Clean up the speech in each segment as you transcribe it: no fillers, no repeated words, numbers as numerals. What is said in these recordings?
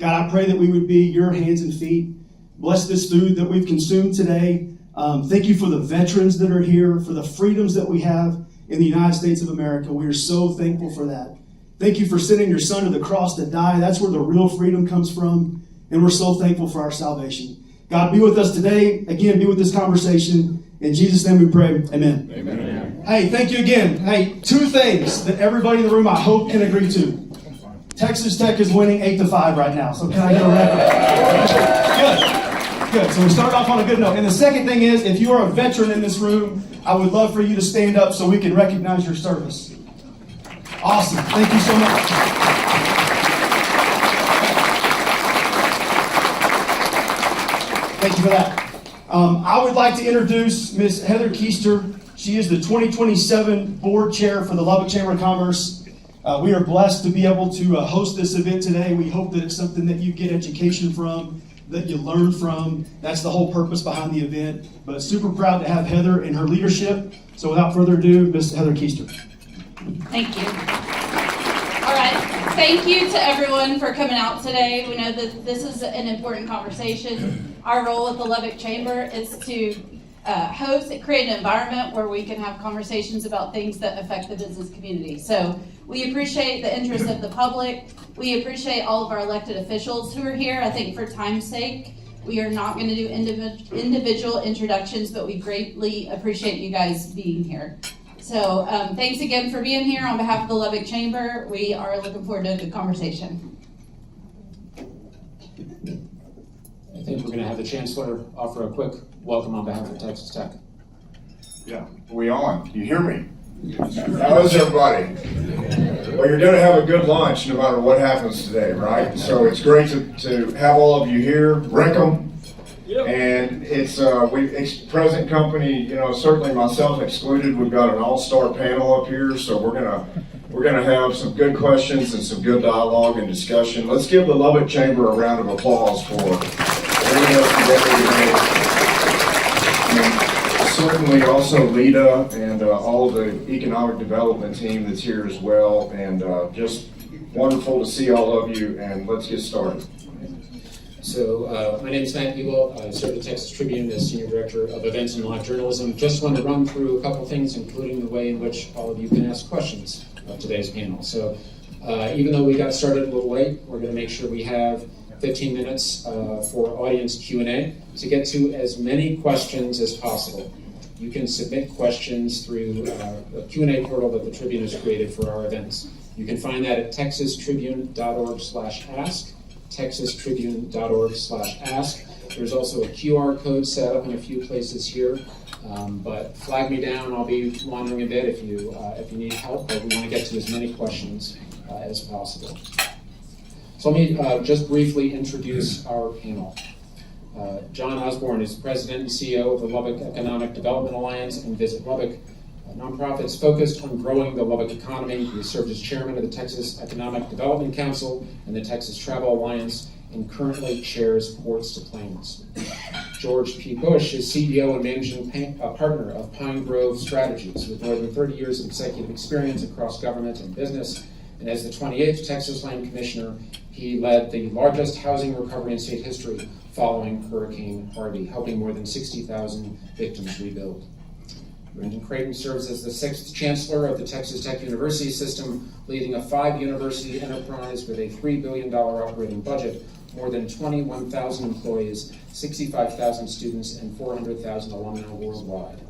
God, I pray that we would be your hands and feet. Bless this food that we've consumed today. Thank you for the veterans that are here, for the freedoms that we have in the United States of America. We are so thankful for that. Thank you for sending your son to the cross to die. That's where the real freedom comes from. And we're so thankful for our salvation. God, be with us today. Again, be with this conversation. In Jesus' name we pray. Amen. Amen. Hey, thank you again. Hey, two things that everybody in the room I hope can agree to. Texas Tech is winning 8-5 right now. So can I get a record? Good. So we started off on a good note. And the second thing is, if you are a veteran in this room, I would love for you to stand up so we can recognize your service. Awesome. Thank you so much. Thank you for that. I would like to introduce Ms. Heather Keister. She is the 2027 board chair for the Lubbock Chamber of Commerce. We are blessed to be able to host this event today. We hope that it's something that you get education from, that you learn from. That's the whole purpose behind the event. But super proud to have Heather and her leadership. So without further ado, Ms. Heather Keister. Thank you. All right. Thank you to everyone for coming out today. We know that this is an important conversation. Our role at the Lubbock Chamber is to host and create an environment where we can have conversations about things that affect the business community. So we appreciate the interest of the public. We appreciate all of our elected officials who are here. I think for time's sake, we are not going to do individual introductions, but we greatly appreciate you guys being here. So thanks again for being here on behalf of the Lubbock Chamber. We are looking forward to a good conversation. I think we're going to have the Chancellor offer a quick welcome on behalf of Texas Tech. Yeah, are we on? You hear me? How is everybody? Well, you're going to have a good lunch no matter what happens today, right? So it's great to have all of you here. Brinkham. And it's present company, certainly myself excluded. We've got an all-star panel up here, so we're gonna have some good questions and some good dialogue and discussion. Let's give the Lubbock Chamber a round of applause for bringing us together today. And certainly also Lita and all the economic development team that's here as well. And just wonderful to see all of you. And let's get started. So my name is Matt Ewell. I serve the Texas Tribune as Senior Director of Events and Live Journalism. Just want to run through a couple things, including the way in which all of you can ask questions of today's panel. So even though we got started a little late, we're going to make sure we have 15 minutes for audience Q&A to get to as many questions as possible. You can submit questions through the Q&A portal that the Tribune has created for our events. You can find that at texastribune.org/ask. texastribune.org/ask. There's also a QR code set up in a few places here, but flag me down. I'll be wandering a bit if you need help, but we want to get to as many questions as possible. So let me just briefly introduce our panel. John Osborne is President and CEO of the Lubbock Economic Development Alliance and Visit Lubbock, nonprofits focused on growing the Lubbock economy. He served as chairman of the Texas Economic Development Council and the Texas Travel Alliance, and currently chairs Ports to Plains. George P. Bush is CEO and managing partner of Pine Grove Strategies, with more than 30 years of executive experience across government and business. And as the 28th Texas Land Commissioner, he led the largest housing recovery in state history following Hurricane Harvey, helping more than 60,000 victims rebuild. Brendan Creighton serves as the 6th Chancellor of the Texas Tech University System, leading a 5-university enterprise with a $3 billion operating budget, more than 21,000 employees, 65,000 students, and 400,000 alumni worldwide.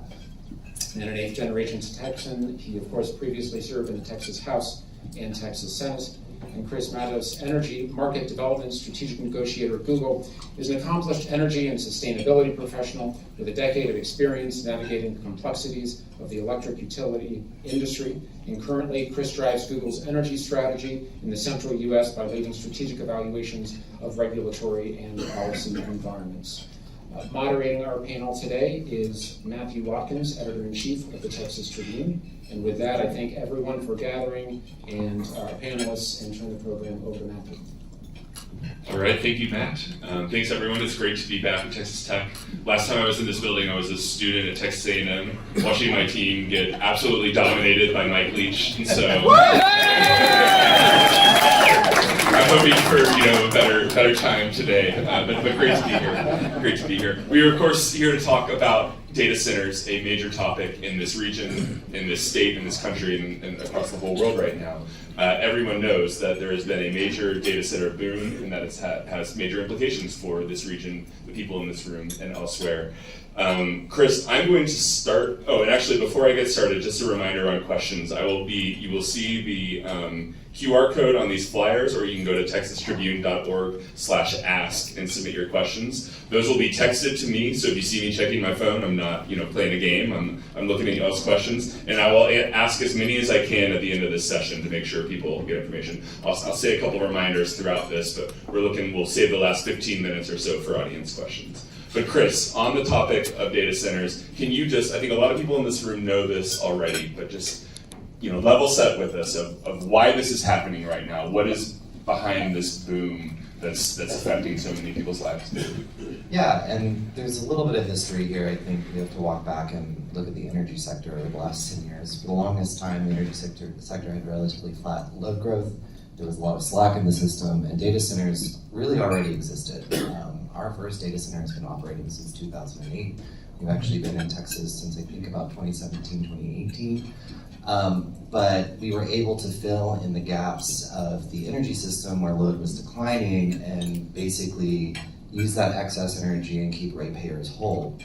And an 8th-generation Texan, he of course previously served in the Texas House and Texas Senate. And Chris Matos, Energy Market Development Strategic Negotiator at Google, is an accomplished energy and sustainability professional with a decade of experience navigating the complexities of the electric utility industry. And currently, Chris drives Google's energy strategy in the central U.S. by leading strategic evaluations of regulatory and policy environments. Moderating our panel today is Matthew Watkins, Editor-in-Chief of the Texas Tribune. And with that, I thank everyone for gathering and our panelists, and turn the program over to Matthew. All right, thank you, Matt. Thanks, everyone. It's great to be back at Texas Tech. Last time I was in this building, I was a student at Texas A&M, watching my team get absolutely dominated by Mike Leach. And so I I'm hoping for a better time today, but great to be here. Great to be here. We are of course here to talk about data centers, a major topic in this region, in this state, in this country, and across the whole world right now. Everyone knows that there has been a major data center boom, and that it has major implications for this region, the people in this room, and elsewhere. Chris, I'm going to start. Oh, and actually, before I get started, just a reminder on questions. You will see the QR code on these flyers, or you can go to texastribune.org/ask and submit your questions. Those will be texted to me, so if you see me checking my phone, I'm not, playing a game. I'm looking at y'all's questions, and I will ask as many as I can at the end of this session to make sure people get information. I'll say a couple reminders throughout this, but we'll save the last 15 minutes or so for audience questions. But Chris, on the topic of data centers, can you I think a lot of people in this room know this already, but just, level set with us of why this is happening right now. What is behind this boom that's affecting so many people's lives? Yeah, and there's a little bit of history here. I think we have to walk back and look at the energy sector over the last 10 years. For the longest time, the energy sector had relatively flat load growth. There was a lot of slack in the system, and data centers really already existed. Our first data center has been operating since 2008. We've actually been in Texas since I think about 2017, 2018. But we were able to fill in the gaps of the energy system where load was declining and basically use that excess energy and keep ratepayers whole.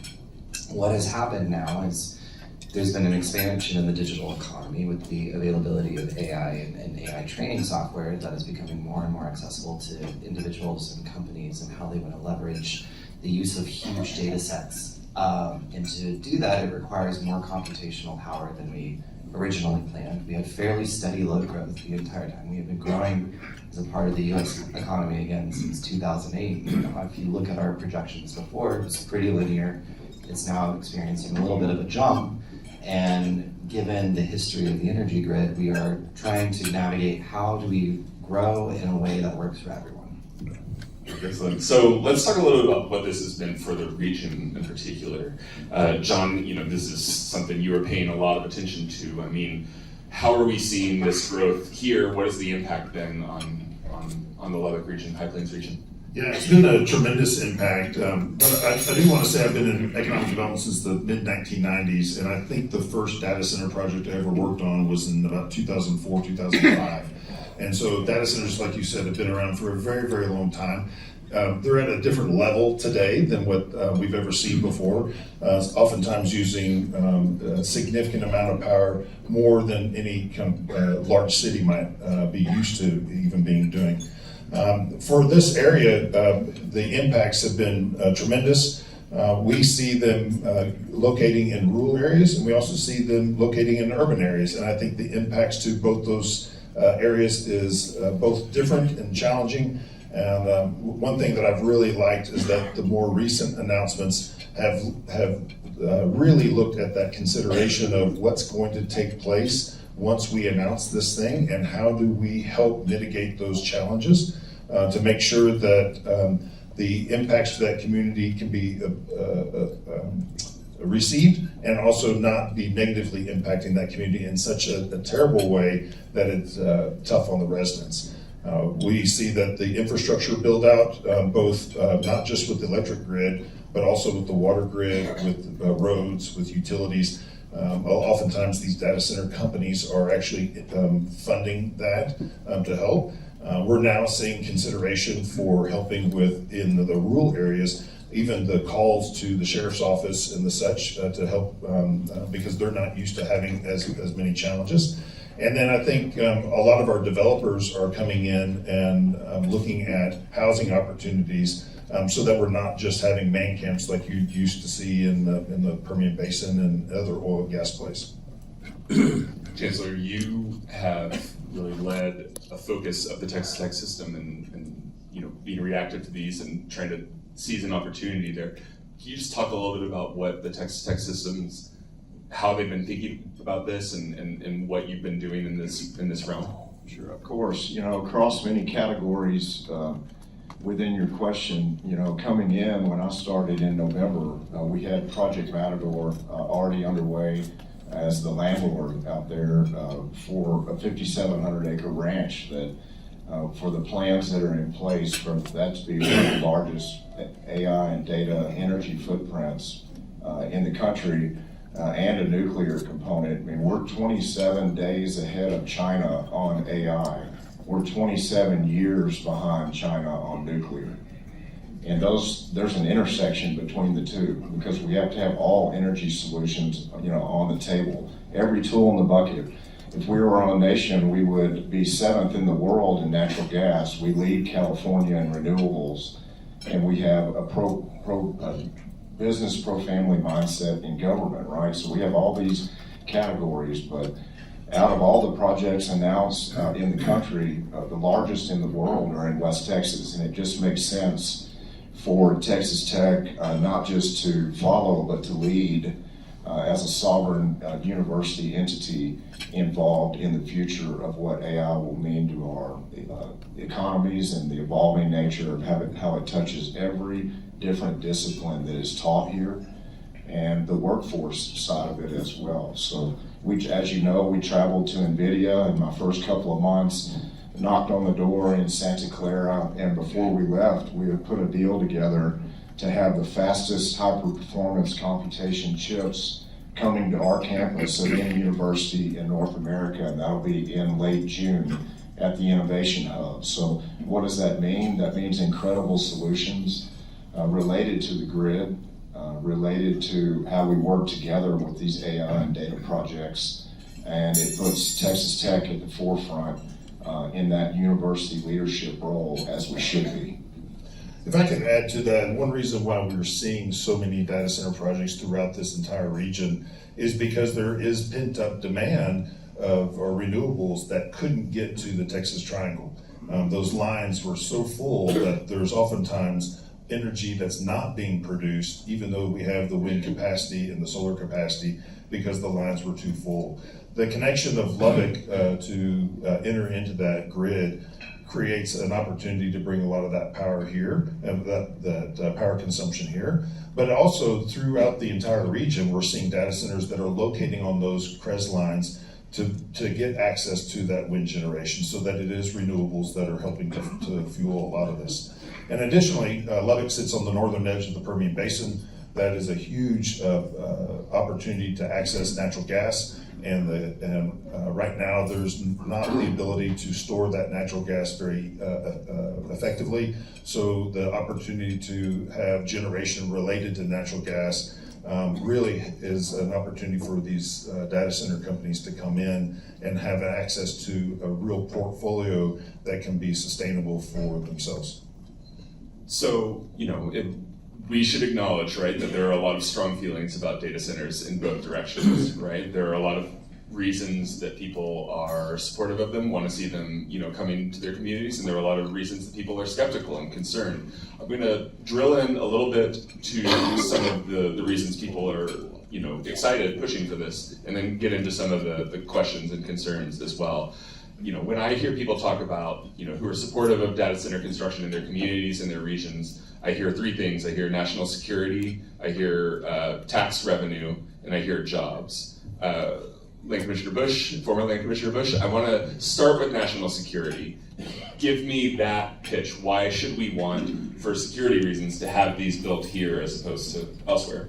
What has happened now is there's been an expansion in the digital economy with the availability of AI and AI training software that is becoming more and more accessible to individuals and companies and how they want to leverage the use of huge data sets. And to do that, it requires more computational power than we originally planned. We had fairly steady load growth the entire time. We have been growing as a part of the US economy again since 2008. If you look at our projections before, it was pretty linear. It's now experiencing a little bit of a jump. And given the history of the energy grid, we are trying to navigate how do we grow in a way that works for everyone. Excellent. So let's talk a little bit about what this has been for the region in particular. John, this is something you are paying a lot of attention to. I mean, how are we seeing this growth here? What has the impact been on the Lubbock region, High Plains region? Yeah, it's been a tremendous impact. But I do want to say I've been in economic development since the mid-1990s, and I think the first data center project I ever worked on was in about 2004, 2005. And so data centers, like you said, have been around for a very, very long time. They're at a different level today than what we've ever seen before, oftentimes using a significant amount of power, more than any kind of large city might be used to even being doing. For this area, the impacts have been tremendous. We see them locating in rural areas, and we also see them locating in urban areas. And I think the impacts to both those areas is both different and challenging. And one thing that I've really liked is that the more recent announcements have really looked at that consideration of what's going to take place once we announce this thing, and how do we help mitigate those challenges to make sure that the impacts to that community can be received, and also not be negatively impacting that community in such a terrible way that it's tough on the residents. We see that the infrastructure build out, both not just with the electric grid, but also with the water grid, with roads, with utilities. Oftentimes these data center companies are actually funding that to help. We're now seeing consideration for helping with, in the rural areas, even the calls to the sheriff's office and the such to help because they're not used to having as many challenges. And then I think a lot of our developers are coming in and looking at housing opportunities so that we're not just having man camps like you used to see in the Permian Basin and other oil and gas plays. Chancellor, you have really led a focus of the Texas Tech system and being reactive to these and trying to seize an opportunity there. Can you just talk a little bit about what the Texas Tech systems, how they've been thinking about this and what you've been doing in this realm? Sure, of course. Across many categories within your question, coming in when I started in November, we had Project Matador already underway as the landlord out there for a 5,700 acre ranch that for the plans that are in place for that to be one of the largest AI and data energy footprints in the country, and a nuclear component. I mean, we're 27 days ahead of China on AI. We're 27 years behind China on nuclear. And there's an intersection between the two, because we have to have all energy solutions, on the table. Every tool in the bucket. If we were on a nation, we would be 7th in the world in natural gas. We lead California in renewables, and we have a business, pro-family mindset in government, right? So we have all these categories, but out of all the projects announced in the country, the largest in the world are in West Texas, and it just makes sense for Texas Tech not just to follow, but to lead as a sovereign university entity involved in the future of what AI will mean to our economies and the evolving nature of how it touches every different discipline that is taught here, and the workforce side of it as well. So as you know, we traveled to NVIDIA in my first couple of months, knocked on the door in Santa Clara, and before we left, we had put a deal together to have the fastest high-performance computation chips coming to our campus at any university in North America, and that'll be in late June at the Innovation Hub. So what does that mean? That means incredible solutions related to the grid, related to how we work together with these AI and data projects, and it puts Texas Tech at the forefront in that university leadership role, as we should be. If I could add to that, one reason why we're seeing so many data center projects throughout this entire region is because there is pent-up demand of renewables that couldn't get to the Texas Triangle. Those lines were so full that there's oftentimes energy that's not being produced, even though we have the wind capacity and the solar capacity, because the lines were too full. The connection of Lubbock to enter into that grid creates an opportunity to bring a lot of that power here, and that power consumption here. But also throughout the entire region, we're seeing data centers that are locating on those CREZ lines to get access to that wind generation, so that it is renewables that are helping to fuel a lot of this. And additionally, Lubbock sits on the northern edge of the Permian Basin. That is a huge opportunity to access natural gas. And right now, there's not the ability to store that natural gas very effectively. So the opportunity to have generation related to natural gas really is an opportunity for these data center companies to come in and have access to a real portfolio that can be sustainable for themselves. So, we should acknowledge, right, that there are a lot of strong feelings about data centers in both directions, right? There are a lot of reasons that people are supportive of them, want to see them, coming to their communities, and there are a lot of reasons that people are skeptical and concerned. I'm going to drill in a little bit to some of the reasons people are, excited, pushing for this, and then get into some of the questions and concerns as well. When I hear people talk about, who are supportive of data center construction in their communities and their regions, I hear three things. I hear national security, I hear tax revenue, and I hear jobs. Land Commissioner Bush, former Land Commissioner Bush, I want to start with national security. Give me that pitch. Why should we want, for security reasons, to have these built here as opposed to elsewhere?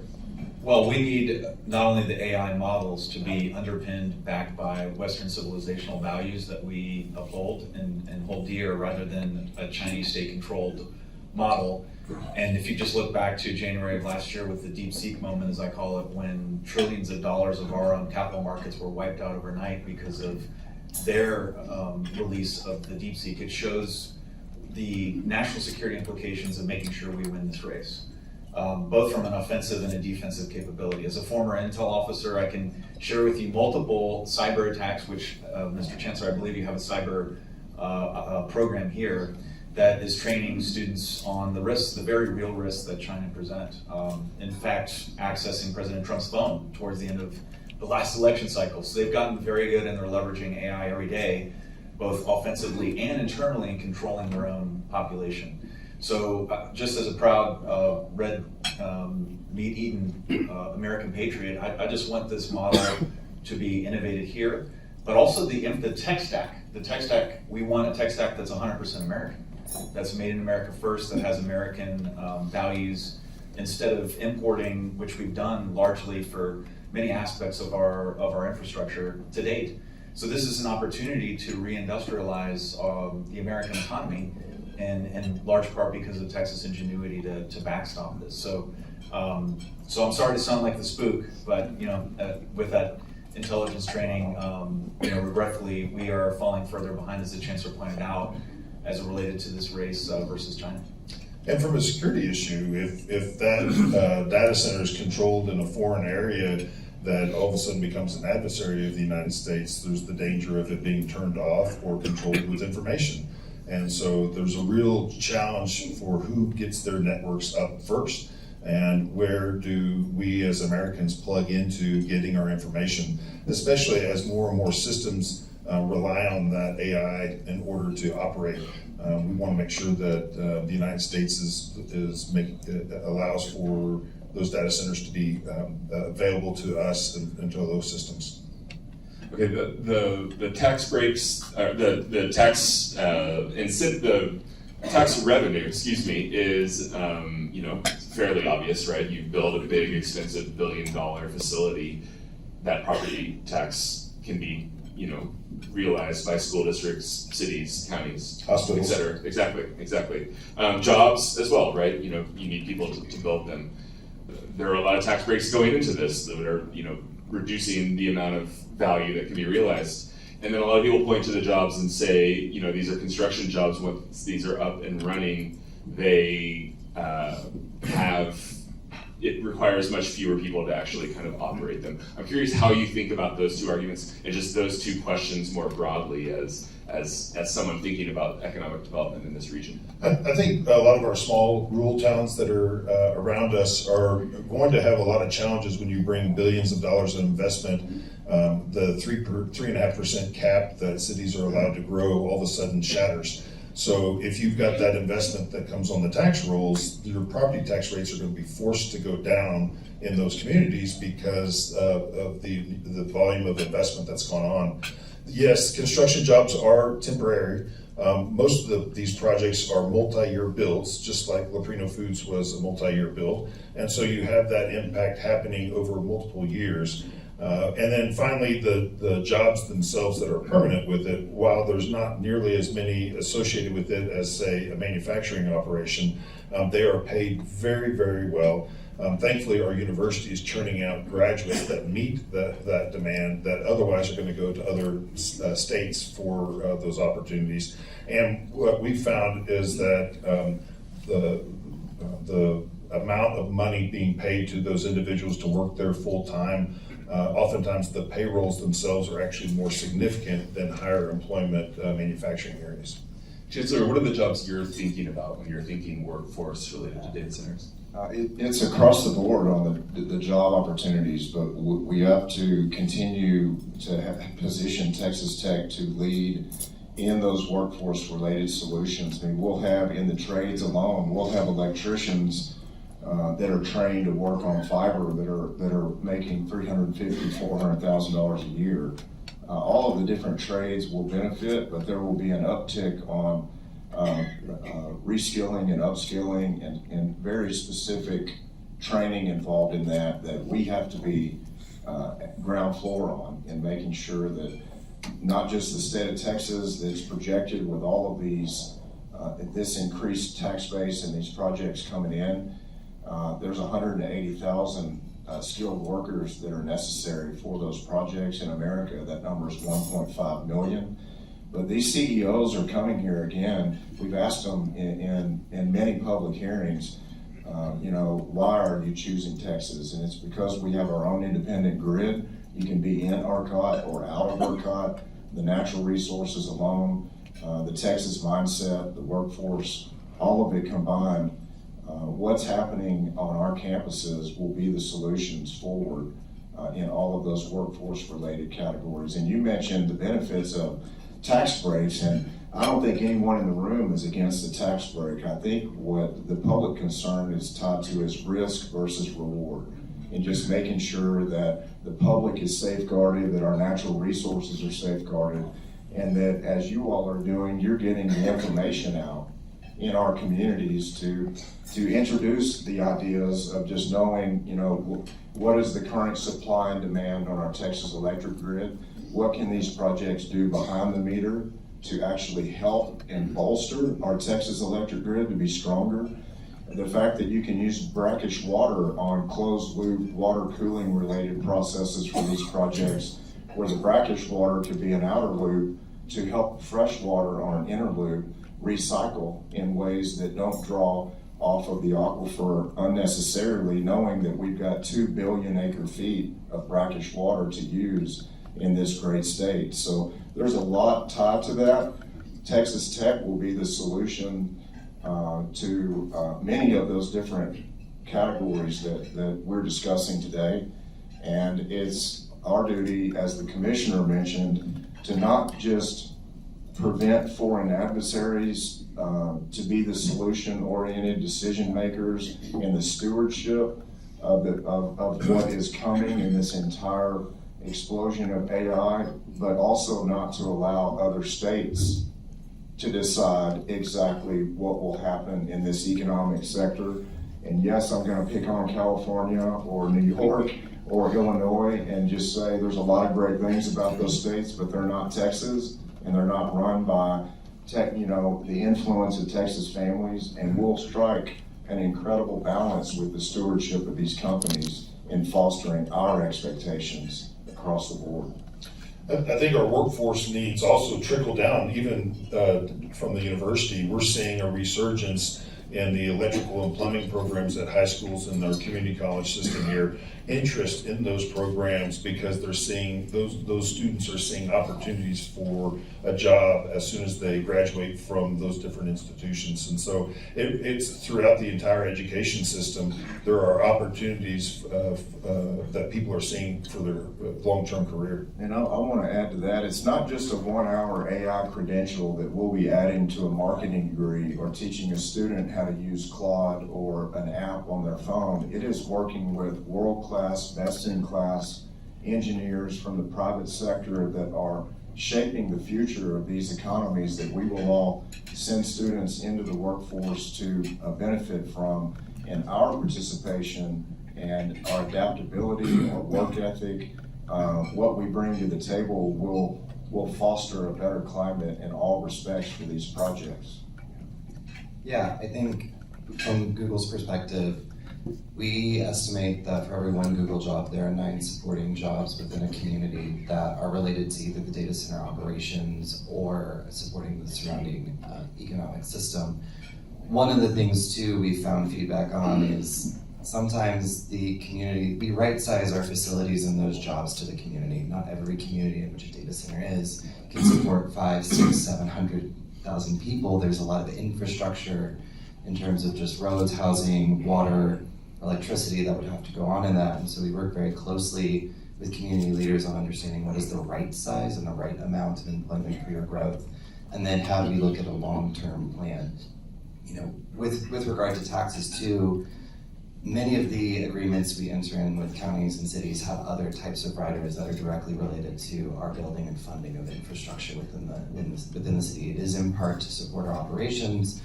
Well, we need not only the AI models to be underpinned, backed by Western civilizational values that we uphold and hold dear, rather than a Chinese state-controlled model. And if you just look back to January of last year with the DeepSeek moment, as I call it, when trillions of dollars of our own capital markets were wiped out overnight because of their release of the DeepSeek, it shows the national security implications of making sure we win this race. Both from an offensive and a defensive capability. As a former intel officer, I can share with you multiple cyber attacks, which, Mr. Chancellor, I believe you have a cyber program here that is training students on the risks, the very real risks that China present. In fact, accessing President Trump's phone towards the end of the last election cycle. So they've gotten very good, and they're leveraging AI every day, both offensively and internally, in controlling their own population. So just as a proud red meat-eating American patriot, I just want this model to be innovated here. but also the tech stack. The tech stack, we want a tech stack that's 100% American, that's made in America first, that has American values, instead of importing, which we've done largely for many aspects of our infrastructure to date. So this is an opportunity to reindustrialize the American economy, and in large part because of Texas ingenuity to backstop this. So I'm sorry to sound like the spook, but with that intelligence training, regretfully, we are falling further behind, as the Chancellor pointed out, as it related to this race versus China. And from a security issue, if that data center is controlled in a foreign area that all of a sudden becomes an adversary of the United States, there's the danger of it being turned off or controlled with information. And so there's a real challenge for who gets their networks up first, and where do we as Americans plug into getting our information, especially as more and more systems rely on that AI in order to operate. We want to make sure that the United States allows for those data centers to be available to us and to those systems. Okay, the tax breaks, the tax revenue, is fairly obvious, right? You build a big, expensive $1 billion facility, that property tax can be realized by school districts, cities, counties, hospitals, et cetera. Exactly. Jobs as well, right? You need people to build them. There are a lot of tax breaks going into this that are, reducing the amount of value that can be realized. And then a lot of people point to the jobs and say, these are construction jobs. Once these are up and running, they it requires much fewer people to actually kind of operate them. I'm curious how you think about those two arguments and just those two questions more broadly as someone thinking about economic development in this region. I think a lot of our small rural towns that are around us are going to have a lot of challenges when you bring billions of dollars of investment. The 3.5% cap that cities are allowed to grow all of a sudden shatters. So if you've got that investment that comes on the tax rolls, your property tax rates are going to be forced to go down in those communities because of the volume of investment that's gone on. Yes, construction jobs are temporary. Most of these projects are multi-year builds, just like Leprino Foods was a multi-year build. And so you have that impact happening over multiple years. And then finally, the jobs themselves that are permanent with it, while there's not nearly as many associated with it as, say, a manufacturing operation, they are paid very, very well. Thankfully, our university is churning out graduates that meet that demand that otherwise are going to go to other states for those opportunities. And what we found is that the amount of money being paid to those individuals to work there full time, oftentimes the payrolls themselves are actually more significant than higher employment manufacturing areas. Chancellor, what are the jobs you're thinking about when you're thinking workforce related to data centers? It's across the board on the job opportunities, but we have to continue to position Texas Tech to lead in those workforce-related solutions. I mean, we'll have in the trades alone, we'll have electricians that are trained to work on fiber that are making $350,000, $400,000 a year. All of the different trades will benefit, but there will be an uptick on reskilling and upskilling and very specific training involved in that we have to be ground floor on, in making sure that not just the state of Texas that's projected with all of these this increased tax base and these projects coming in, there's 180,000 skilled workers that are necessary for those projects in America. That number is 1.5 million. But these CEOs are coming here again. We've asked them in many public hearings, why are you choosing Texas? And it's because we have our own independent grid. You can be in ERCOT or out of ERCOT. The natural resources alone, the Texas mindset, the workforce, all of it combined. What's happening on our campuses will be the solutions forward in all of those workforce-related categories. And you mentioned the benefits of tax breaks, and I don't think anyone in the room is against the tax break. I think what the public concern is tied to is risk versus reward. in just making sure that the public is safeguarded, that our natural resources are safeguarded, and that as you all are doing, you're getting the information out in our communities to introduce the ideas of just knowing, you know, what is the current supply and demand on our Texas electric grid? What can these projects do behind the meter to actually help and bolster our Texas electric grid to be stronger? The fact that you can use brackish water on closed loop water cooling related processes for these projects, where the brackish water could be an outer loop to help fresh water on an inner loop recycle in ways that don't draw off of the aquifer unnecessarily, knowing that we've got 2 billion acre feet of brackish water to use in this great state. So there's a lot tied to that. Texas Tech will be the solution to many of those different categories that we're discussing today. And it's our duty, as the commissioner mentioned, to not just prevent foreign adversaries, to be the solution-oriented decision makers in the stewardship of what is coming in this entire explosion of AI, but also not to allow other states to decide exactly what will happen in this economic sector. And yes, I'm going to pick on California or New York or Illinois and just say there's a lot of great things about those states, but they're not Texas, and they're not run by the influence of Texas families. And we'll strike an incredible balance with the stewardship of these companies in fostering our expectations across the board. I think our workforce needs also trickle down, even from the university. We're seeing a resurgence in the electrical and plumbing programs at high schools in our community college system here, interest in those programs because they're seeing, those students are seeing opportunities for a job as soon as they graduate from those different institutions. And so it's throughout the entire education system, there are opportunities that people are seeing for their long-term career. And I want to add to that, it's not just a 1-hour AI credential that we'll be adding to a marketing degree or teaching a student how to use Claude or an app on their phone. It is working with world-class, best-in-class engineers from the private sector that are shaping the future of these economies that we will all send students into the workforce to benefit from. And our participation and our adaptability, our work ethic, what we bring to the table will foster a better climate in all respects for these projects. Yeah, I think from Google's perspective, we estimate that for every 1 Google job, there are 9 supporting jobs within a community that are related to either the data center operations or supporting the surrounding economic system. One of the things too we found feedback on is sometimes the community, we right-size our facilities and those jobs to the community. Not every community in which a data center is can support 500, 600, 700,000 people. There's a lot of infrastructure in terms of just roads, housing, water, electricity that would have to go on in that. And so we work very closely with community leaders on understanding what is the right size and the right amount of employment for your growth. And then how do we look at a long-term plan? You know, with regard to taxes too, many of the agreements we enter in with counties and cities have other types of riders that are directly related to our building and funding of infrastructure within the city. It is in part to support our operations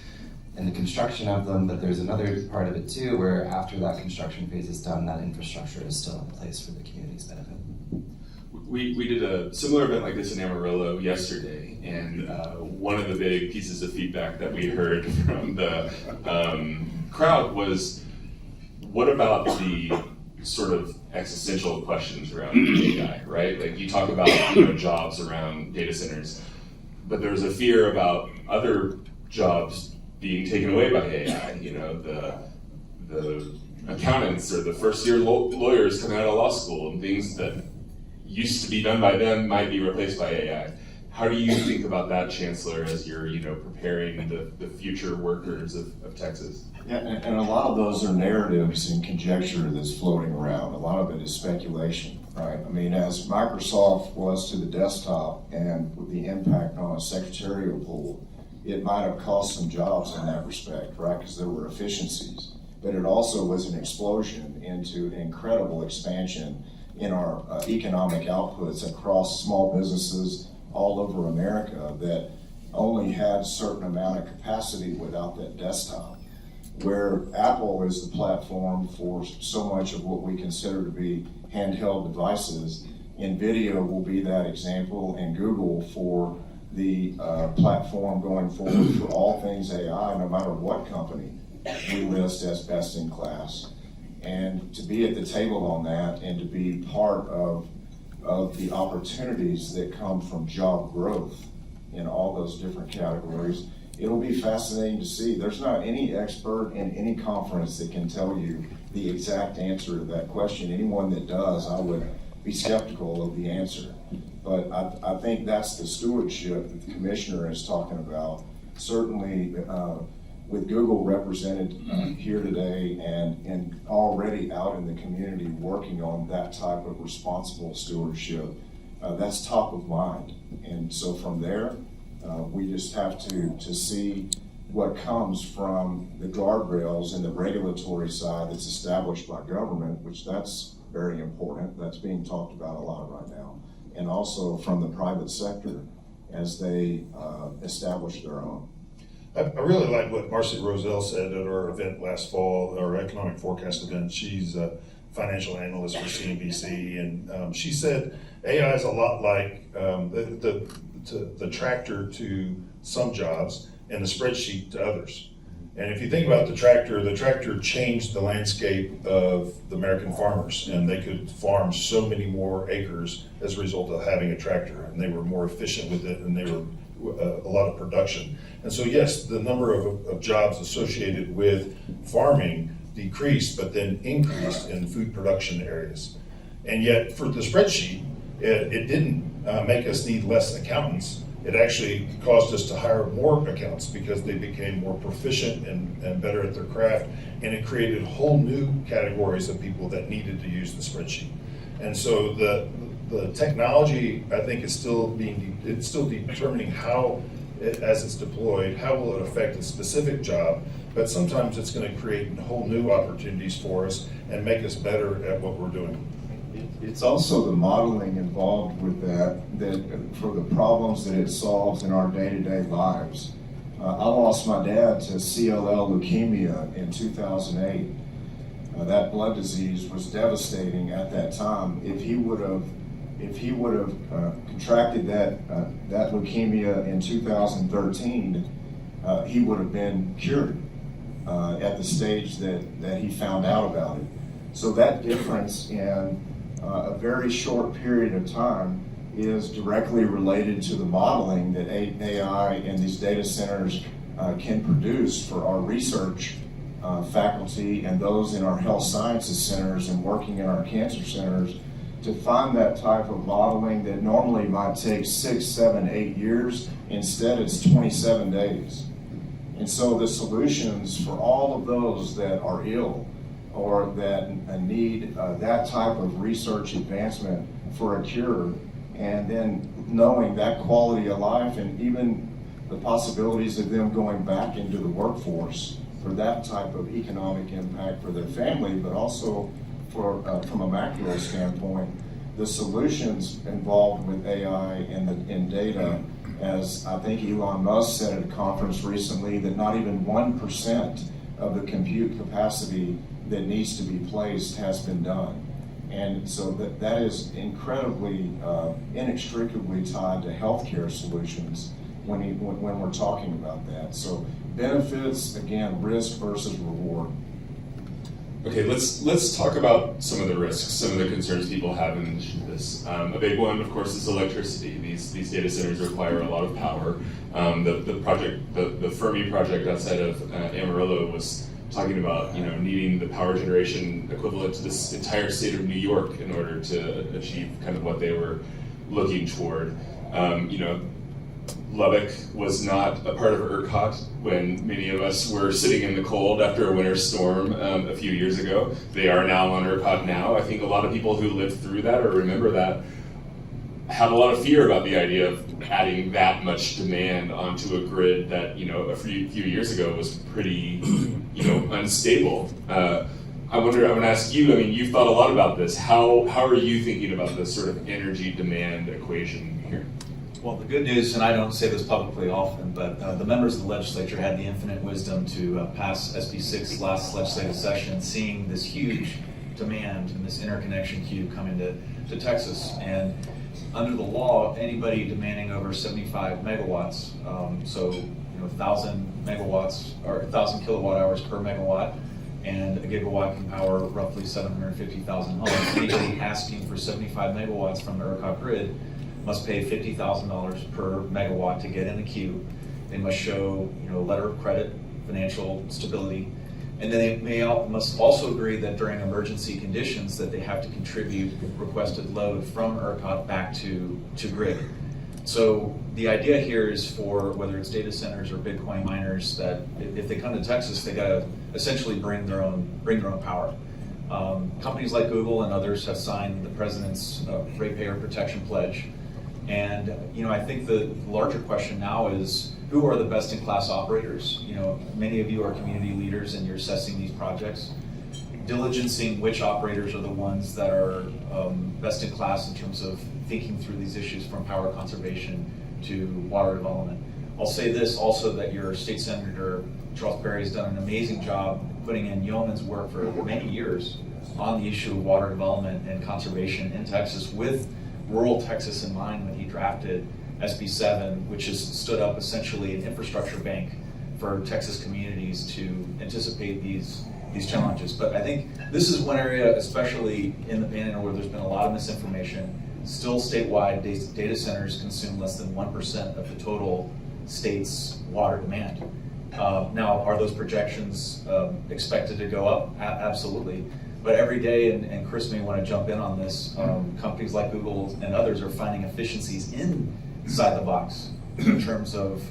and the construction of them, but there's another part of it too, where after that construction phase is done, that infrastructure is still in place for the community's benefit. We did a similar event like this in Amarillo yesterday, and one of the big pieces of feedback that we heard from the crowd was, what about the sort of existential questions around AI, right? Like you talk about jobs around data centers, but there's a fear about other jobs being taken away by AI. The accountants or the first-year lawyers coming out of law school, and things that used to be done by them might be replaced by AI. How do you think about that, Chancellor, as you're preparing the future workers of Texas? Yeah, and a lot of those are narratives and conjecture that's floating around. A lot of it is speculation, right? I mean, as Microsoft was to the desktop and with the impact on a secretarial pool, it might have cost some jobs in that respect, right? Because there were efficiencies. but it also was an explosion into incredible expansion in our economic outputs across small businesses all over America that only had a certain amount of capacity without that desktop. Where Apple is the platform for so much of what we consider to be handheld devices, NVIDIA will be that example, and Google for the platform going forward for all things AI, no matter what company we list as best in class. And to be at the table on that and to be part of the opportunities that come from job growth in all those different categories, it'll be fascinating to see. There's not any expert in any conference that can tell you the exact answer to that question. Anyone that does, I would be skeptical of the answer. But I think that's the stewardship that the commissioner is talking about. Certainly with Google represented here today and already out in the community working on that type of responsible stewardship, that's top of mind. And so from there, we just have to see what comes from the guardrails and the regulatory side that's established by government, which that's very important. That's being talked about a lot right now. And also from the private sector as they establish their own. I really like what Marcy Roselle said at our event last fall, our economic forecast event. She's a financial analyst for CNBC, and she said AI is a lot like the tractor to some jobs and the spreadsheet to others. And if you think about the tractor changed the landscape of the American farmers, and they could farm so many more acres as a result of having a tractor, and they were more efficient with it, and they were a lot of production. And so yes, the number of jobs associated with farming decreased, but then increased in food production areas. And yet for the spreadsheet, it didn't make us need less accountants. It actually caused us to hire more accountants because they became more proficient and better at their craft, and it created whole new categories of people that needed to use the spreadsheet. And so the technology, I think, is still determining how, as it's deployed, how will it affect a specific job, but sometimes it's going to create whole new opportunities for us and make us better at what we're doing. It's also the modeling involved with that for the problems that it solves in our day-to-day lives. I lost my dad to CLL leukemia in 2008. That blood disease was devastating at that time. If he would have contracted that leukemia in 2013, he would have been cured at the stage that he found out about it. So that difference in a very short period of time is directly related to the modeling that AI and these data centers can produce for our research faculty and those in our health sciences centers and working in our cancer centers to find that type of modeling that normally might take 6, 7, 8 years. Instead, it's 27 days. And so the solutions for all of those that are ill or that need that type of research advancement for a cure, and then knowing that quality of life and even the possibilities of them going back into the workforce for that type of economic impact for their family, but also for from a macro standpoint, the solutions involved with AI and data, as I think Elon Musk said at a conference recently, that not even 1% of the compute capacity that needs to be placed has been done. And so that is incredibly, inextricably tied to healthcare solutions when we're talking about that. So benefits, again, risk versus reward. Okay, let's talk about some of the risks, some of the concerns people have in this. A big one, of course, is electricity. These data centers require a lot of power. The Fermi project outside of Amarillo was talking about needing the power generation equivalent to this entire state of New York in order to achieve kind of what they were looking toward. Lubbock was not a part of ERCOT when many of us were sitting in the cold after a winter storm a few years ago. They are now on ERCOT now. I think a lot of people who lived through that or remember that have a lot of fear about the idea of adding that much demand onto a grid that, a few years ago was pretty, unstable. I want to ask you, you've thought a lot about this. How are you thinking about this sort of energy demand equation here? Well, the good news, and I don't say this publicly often, but the members of the legislature had the infinite wisdom to pass SB 6 last legislative session, seeing this huge demand and this interconnection queue coming to Texas. And under the law, anybody demanding over 75 megawatts, 1,000 megawatts or 1,000 kilowatt hours per megawatt, and a gigawatt can power roughly 750,000 homes. Anybody asking for 75 megawatts from the ERCOT grid must pay $50,000 per megawatt to get in the queue. They must show, letter of credit, financial stability, and then they must also agree that during emergency conditions that they have to contribute requested load from ERCOT back to grid. So the idea here is for whether it's data centers or Bitcoin miners that if they come to Texas, they got to essentially bring their own power. Companies like Google and others have signed the president's ratepayer protection pledge. And I think the larger question now is who are the best-in-class operators? Many of you are community leaders and you're assessing these projects. Diligencing which operators are the ones that are best in class in terms of thinking through these issues from power conservation to water development. I'll say this also, that your state senator, Charles Perry, has done an amazing job putting in yeoman's work for many years on the issue of water development and conservation in Texas with rural Texas in mind when he drafted SB 7, which has stood up essentially an infrastructure bank for Texas communities to anticipate these challenges. But I think this is one area, especially in the Panhandle, where there's been a lot of misinformation. Still statewide, data centers consume less than 1% of the total state's water demand. Now, are those projections expected to go up? Absolutely. But every day, and Chris may want to jump in on this, companies like Google and others are finding efficiencies inside the box in terms of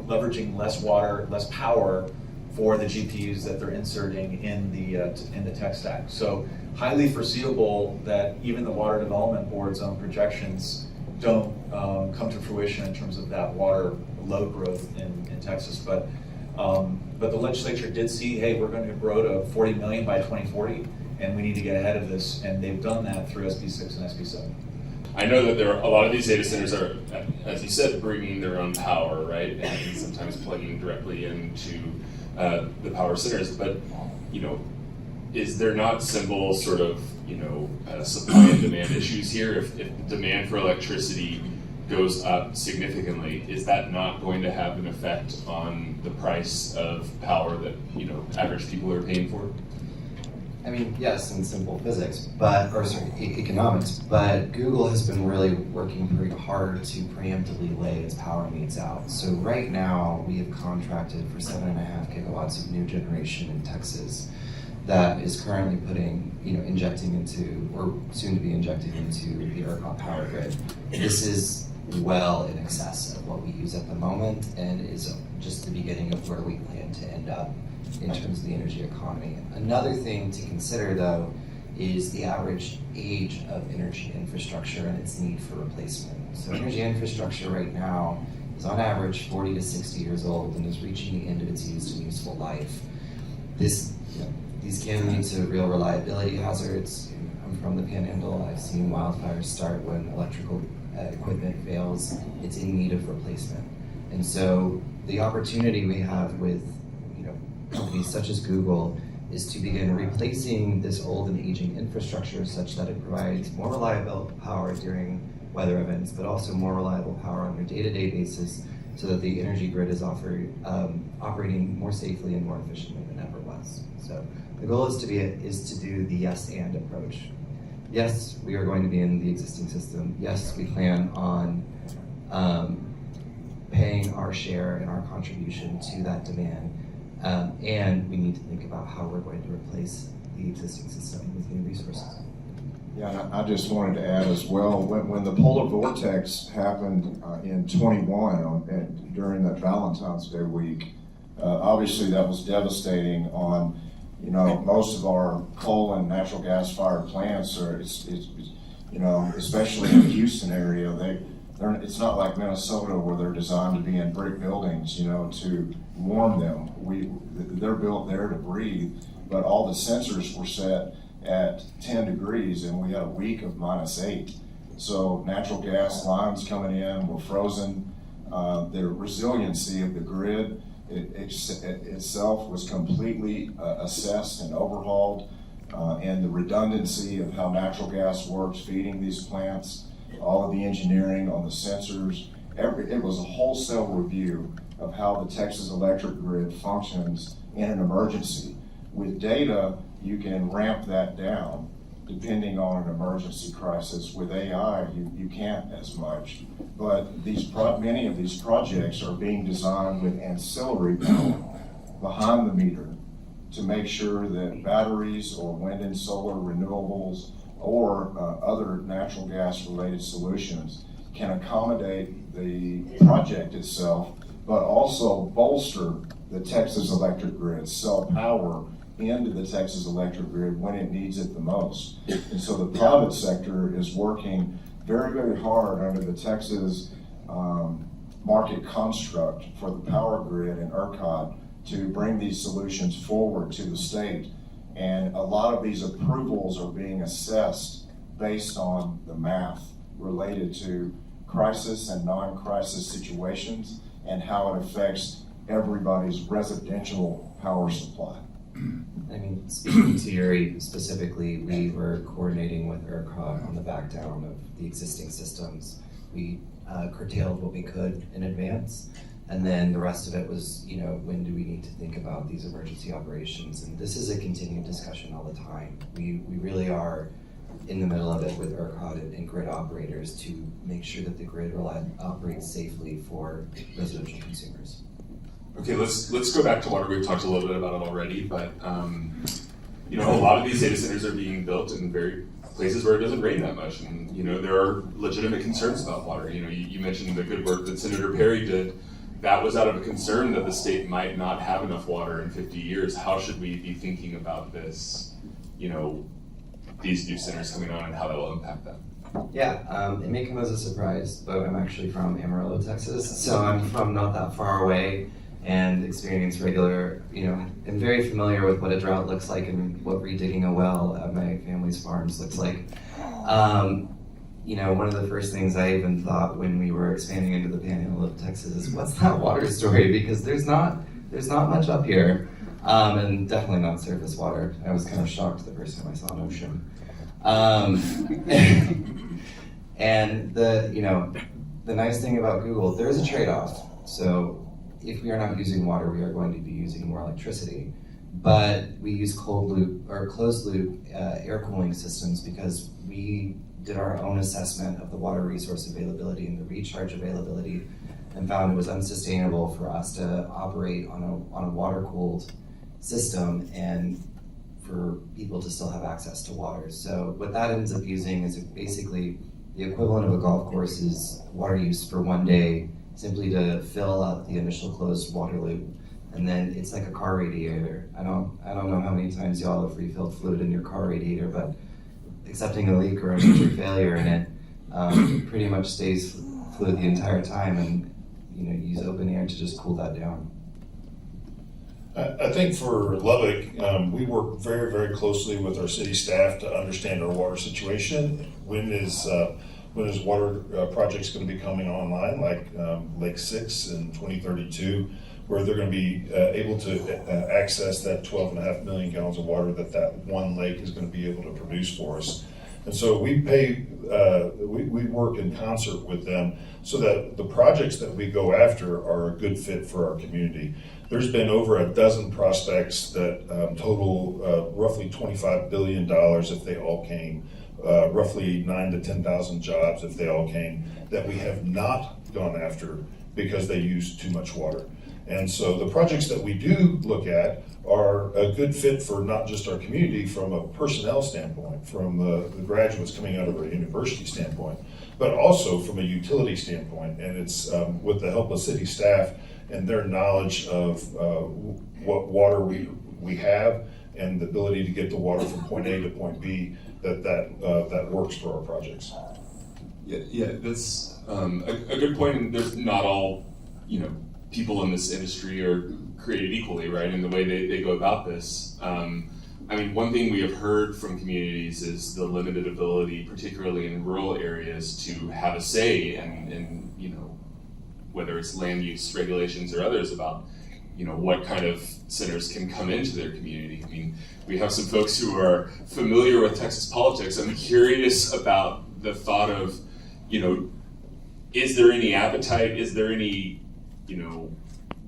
leveraging less water, less power for the GPUs that they're inserting in the tech stack. So highly foreseeable that even the Water Development Board's own projections don't come to fruition in terms of that water load growth in Texas. But the legislature did see, hey, we're going to grow to 40 million by 2040, and we need to get ahead of this, and they've done that through SB 6 and SB 7. I know that there are a lot of these data centers are, as you said, bringing their own power, right, and sometimes plugging directly into the power centers. But is there not simple sort of supply and demand issues here? If demand for electricity goes up significantly, is that not going to have an effect on the price of power that average people are paying for? Yes, in simple physics, economics, but Google has been really working pretty hard to preemptively lay its power needs out. So right now, we have contracted for 7.5 gigawatts of new generation in Texas that is currently injecting into, or soon to be injecting into the ERCOT power grid. This is well in excess of what we use at the moment and is just the beginning of where we plan to end up in terms of the energy economy. Another thing to consider, though, is the average age of energy infrastructure and its need for replacement. So energy infrastructure right now is on average 40 to 60 years old and is reaching the end of its used and useful life. These can lead to real reliability hazards. I'm from the Panhandle. I've seen wildfires start when electrical equipment fails. It's in need of replacement. And so the opportunity we have with companies such as Google is to begin replacing this old and aging infrastructure such that it provides more reliable power during weather events, but also more reliable power on a day-to-day basis so that the energy grid is operating more safely and more efficiently than ever was. So the goal is to do the yes and approach. Yes, we are going to be in the existing system. Yes, we plan on paying our share and our contribution to that demand. And we need to think about how we're going to replace the existing system with new resources. Yeah, and I just wanted to add as well, when the polar vortex happened in 21 during that Valentine's Day week, obviously that was devastating on, most of our coal and natural gas fired plants You know, especially in the Houston area, it's not like Minnesota where they're designed to be in brick buildings, you know, to warm them. They're built there to breathe, but all the sensors were set at 10 degrees and we had a week of -8. So natural gas lines coming in were frozen. The resiliency of the grid itself was completely assessed and overhauled. And the redundancy of how natural gas works feeding these plants, all of the engineering on the sensors, it was a wholesale review of how the Texas electric grid functions in an emergency. With data, you can ramp that down depending on an emergency crisis. With AI, you can't as much. But many of these projects are being designed with ancillary power behind the meter to make sure that batteries or wind and solar renewables or other natural gas related solutions can accommodate the project itself, but also bolster the Texas electric grid, sell power into the Texas electric grid when it needs it the most. And so the private sector is working very, very hard under the Texas market construct for the power grid and ERCOT to bring these solutions forward to the state. And a lot of these approvals are being assessed based on the math related to crisis and non-crisis situations and how it affects everybody's residential power supply. I mean, speaking to Yuri specifically, we were coordinating with ERCOT on the back down of the existing systems. We curtailed what we could in advance, and then the rest of it was, you know, when do we need to think about these emergency operations? And this is a continued discussion all the time. We really are in the middle of it with ERCOT and grid operators to make sure that the grid operates safely for residential consumers. Okay, let's go back to water. We've talked a little bit about it already, but you know, a lot of these data centers are being built in very places where it doesn't rain that much, and you know, there are legitimate concerns about water. You know, you mentioned the good work that Senator Perry did. That was out of a concern that the state might not have enough water in 50 years. How should we be thinking about this? You know, these new centers coming on and how that will impact them. Yeah, it may come as a surprise, but I'm actually from Amarillo, Texas, so I'm from not that far away and experience regular, you know, I'm very familiar with what a drought looks like and what redigging a well at my family's farms looks like. You know, one of the first things I even thought when we were expanding into the panhandle of Texas is, what's that water story? Because there's not much up here, and definitely not surface water. I was kind of shocked the first time I saw an ocean. And the nice thing about Google, there is a trade-off. So if we are not using water, we are going to be using more electricity. But we use closed loop air cooling systems because we did our own assessment of the water resource availability and the recharge availability and found it was unsustainable for us to operate on a water cooled system and for people to still have access to water. So what that ends up using is basically the equivalent of a golf course's water use for one day, simply to fill up the initial closed water loop. And then it's like a car radiator. I don't know how many times y'all have refilled fluid in your car radiator, but accepting a leak or a major failure in it, it pretty much stays fluid the entire time, and you know, use open air to just cool that down. I think for Lubbock, we work very, very closely with our city staff to understand our water situation. When is water projects going to be coming online, like Lake 6 in 2032, where they're going to be able to access that 12.5 million gallons of water that one lake is going to be able to produce for us. And so we work in concert with them so that the projects that we go after are a good fit for our community. There's been over a dozen prospects that total roughly $25 billion if they all came, roughly 9,000 to 10,000 jobs if they all came, that we have not gone after because they use too much water. And so the projects that we do look at are a good fit for not just our community from a personnel standpoint, from the graduates coming out of our university standpoint, but also from a utility standpoint. And it's with the help of city staff and their knowledge of what water we have and the ability to get the water from point A to point B, that works for our projects. Yeah, that's a good point. And there's not all, people in this industry are created equally, right? In the way they go about this. One thing we have heard from communities is the limited ability, particularly in rural areas, to have a say in whether it's land use regulations or others about, what kind of centers can come into their community. We have some folks who are familiar with Texas politics. I'm curious about the thought of, is there any appetite? Is there any,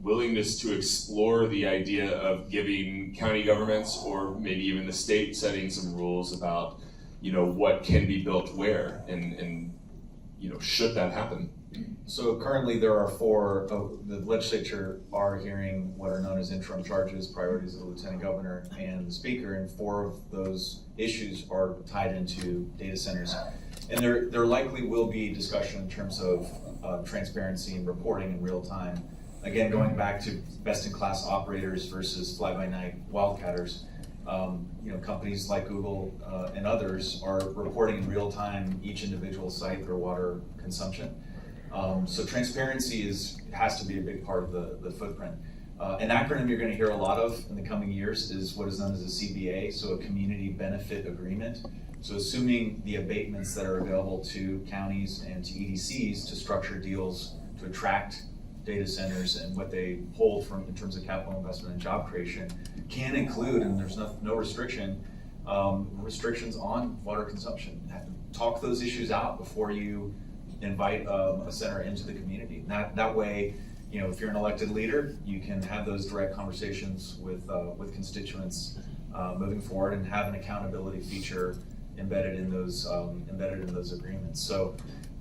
willingness to explore the idea of giving county governments or maybe even the state setting some rules about, what can be built where and should that happen? So currently there are the legislature are hearing what are known as interim charges, priorities of the lieutenant governor and the speaker, and 4 of those issues are tied into data centers. And there likely will be discussion in terms of transparency and reporting in real time. Again, going back to best-in-class operators versus fly-by-night wildcatters, companies like Google and others are reporting in real time each individual site, their water consumption. So transparency has to be a big part of the footprint. An acronym you're going to hear a lot of in the coming years is what is known as a CBA, so a Community Benefit Agreement. So assuming the abatements that are available to counties and to EDCs to structure deals to attract data centers and what they hold in terms of capital investment and job creation can include, and there's no restrictions on water consumption. You have to talk those issues out before you invite a center into the community. That way, if you're an elected leader, you can have those direct conversations with constituents moving forward and have an accountability feature embedded in those agreements. So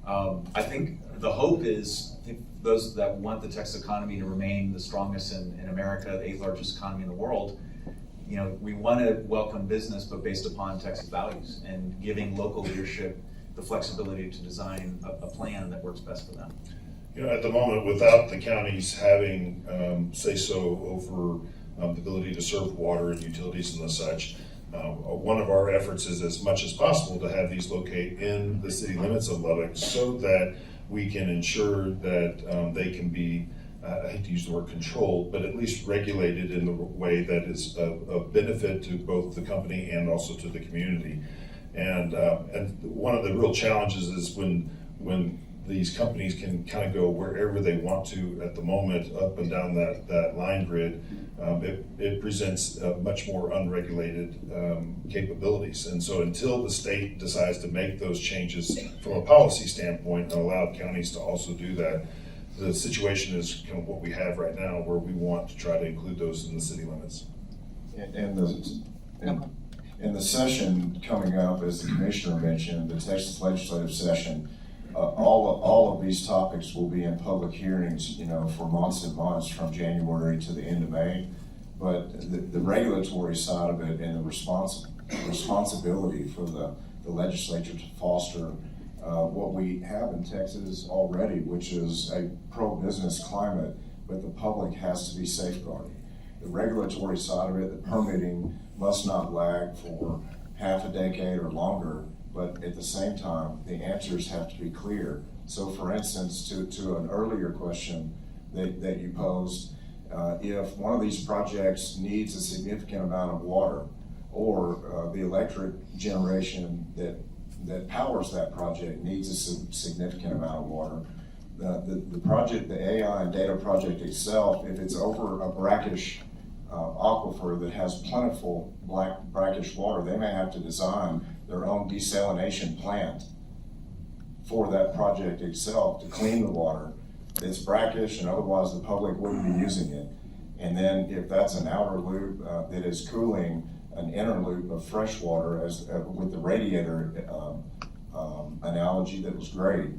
I think the hope is, those that want the Texas economy to remain the strongest in America, the 8th largest economy in the world, we want to welcome business, but based upon Texas values and giving local leadership the flexibility to design a plan that works best for them. At the moment, without the counties having say-so over the ability to serve water and utilities and the such, one of our efforts is, as much as possible, to have these locate in the city limits of Lubbock so that we can ensure that they can be, I hate to use the word controlled, but at least regulated in the way that is of benefit to both the company and also to the community. And one of the real challenges is when these companies can kind of go wherever they want to at the moment, up and down that line grid, it presents much more unregulated capabilities. And so until the state decides to make those changes from a policy standpoint and allow counties to also do that, the situation is kind of what we have right now, where we want to try to include those in the city limits. In the session coming up, as the commissioner mentioned, the Texas legislative session, all of these topics will be in public hearings, for months and months from January to the end of May. But the regulatory side of it and the responsibility for the legislature to foster what we have in Texas already, which is a pro-business climate, but the public has to be safeguarded. The regulatory side of it, the permitting must not lag for half a decade or longer, but at the same time, the answers have to be clear. So for instance, to an earlier question that you posed, if one of these projects needs a significant amount of water, or the electric generation that powers that project needs a significant amount of water, the project, the AI and data project itself, if it's over a brackish aquifer that has plentiful brackish water, they may have to design their own desalination plant for that project itself to clean the water that's brackish and otherwise the public wouldn't be using it. And then if that's an outer loop that is cooling an inner loop of fresh water, as with the radiator analogy that was great,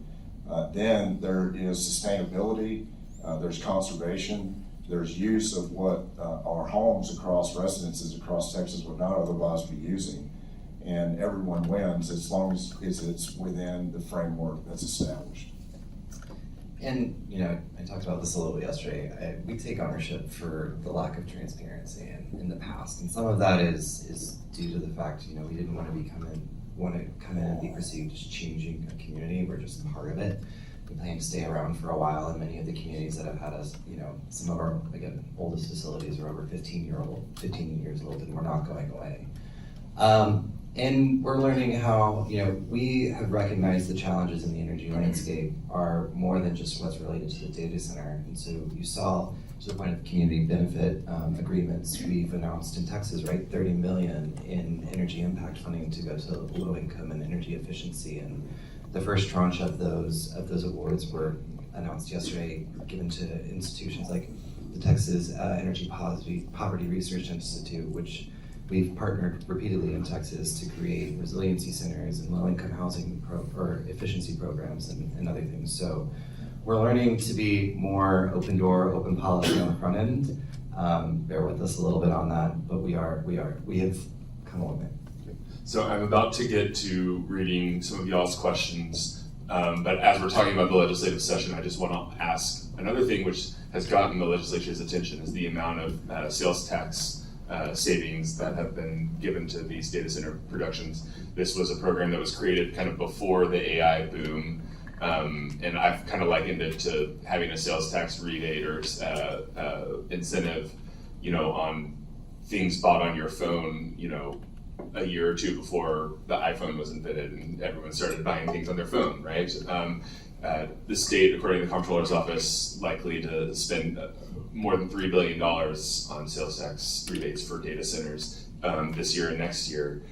then there is sustainability, there's conservation, there's use of what our homes across residences across Texas would not otherwise be using. And everyone wins as long as it's within the framework that's established. And, I talked about this a little bit yesterday. We take ownership for the lack of transparency in the past. And some of that is due to the fact, we didn't want to become want to come in and be perceived as changing a community. We're just part of it. We plan to stay around for a while, and many of the communities that have had us, some of our, again, oldest facilities are over 15 years old, and we're not going away. And we're learning how, we have recognized the challenges in the energy landscape are more than just what's related to the data center. And so you saw, to the point of community benefit agreements, we've announced in Texas, right, $30 million in energy impact funding to go to low income and energy efficiency. And the first tranche of those awards were announced yesterday, given to institutions like the Texas Energy Poverty Research Institute, which we've partnered repeatedly in Texas to create resiliency centers and low-income housing or efficiency programs and other things. So we're learning to be more open door, open policy on the front end. Bear with us a little bit on that, but we have come a long way. So I'm about to get to reading some of y'all's questions, but as we're talking about the legislative session, I just want to ask another thing which has gotten the legislature's attention is the amount of sales tax savings that have been given to these data center productions. This was a program that was created kind of before the AI boom, and I've kind of likened it to having a sales tax rebate or incentive, on things bought on your phone, a year or two before the iPhone was invented and everyone started buying things on their phone, right? The state, according to the comptroller's office, likely to spend more than $3 billion on sales tax rebates for data centers this year and next year.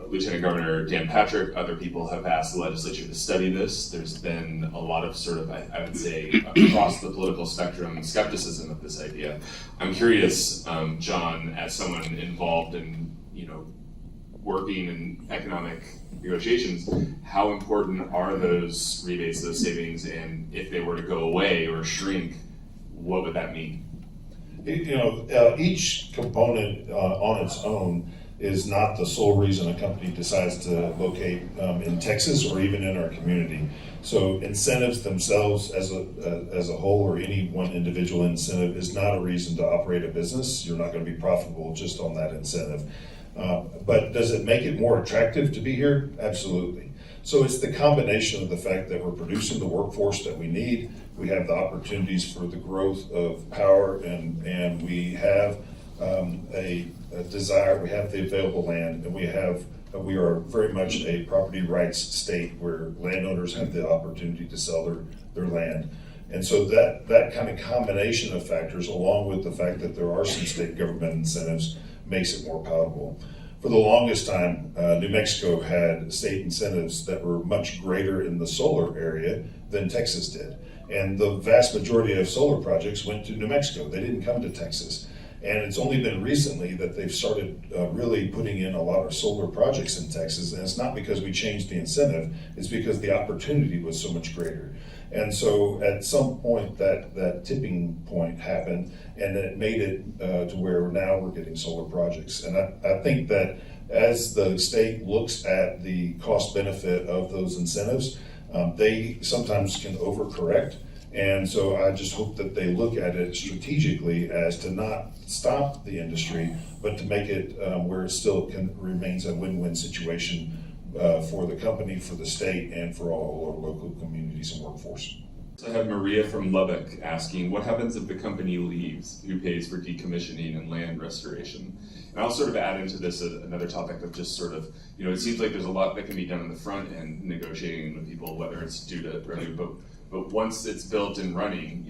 Lieutenant Governor Dan Patrick, other people have asked the legislature to study this. There's been a lot of sort of, I would say, across the political spectrum, skepticism of this idea. I'm curious, John, as someone involved in, working in economic negotiations, how important are those rebates, those savings, and if they were to go away or shrink, what would that mean? Each component on its own is not the sole reason a company decides to locate in Texas or even in our community. So incentives themselves as a whole, or any one individual incentive, is not a reason to operate a business. You're not going to be profitable just on that incentive. But does it make it more attractive to be here? Absolutely. So it's the combination of the fact that we're producing the workforce that we need, we have the opportunities for the growth of power, and we have a desire, we have the available land, and we are very much a property rights state where landowners have the opportunity to sell their land. And so that kind of combination of factors, along with the fact that there are some state government incentives, makes it more palatable. For the longest time, New Mexico had state incentives that were much greater in the solar area than Texas did. And the vast majority of solar projects went to New Mexico. They didn't come to Texas. And it's only been recently that they've started really putting in a lot of solar projects in Texas. And it's not because we changed the incentive, it's because the opportunity was so much greater. And so at some point that tipping point happened, and it made it to where now we're getting solar projects. And I think that as the state looks at the cost benefit of those incentives, they sometimes can overcorrect. And so I just hope that they look at it strategically as to not stop the industry, but to make it where it still remains a win-win situation for the company, for the state, and for all our local communities and workforce. I have Maria from Lubbock asking, what happens if the company leaves? Who pays for decommissioning and land restoration? And I'll sort of add into this another topic of just sort of, it seems like there's a lot that can be done on the front end negotiating with people, whether it's due to revenue, but once it's built and running,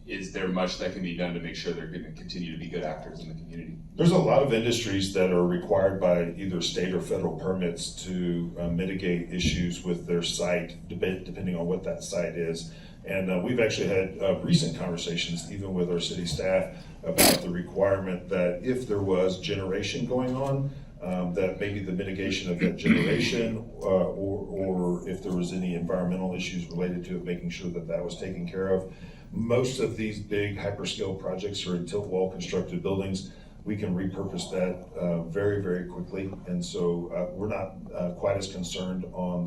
is there much that can be done to make sure they're going to continue to be good actors in the community? There's a lot of industries that are required by either state or federal permits to mitigate issues with their site, depending on what that site is. And we've actually had recent conversations, even with our city staff, about the requirement that if there was generation going on, that maybe the mitigation of that generation or if there was any environmental issues related to it, making sure that that was taken care of. Most of these big hyperscale projects are in tilt wall constructed buildings. We can repurpose that very, very quickly, and so we're not quite as concerned on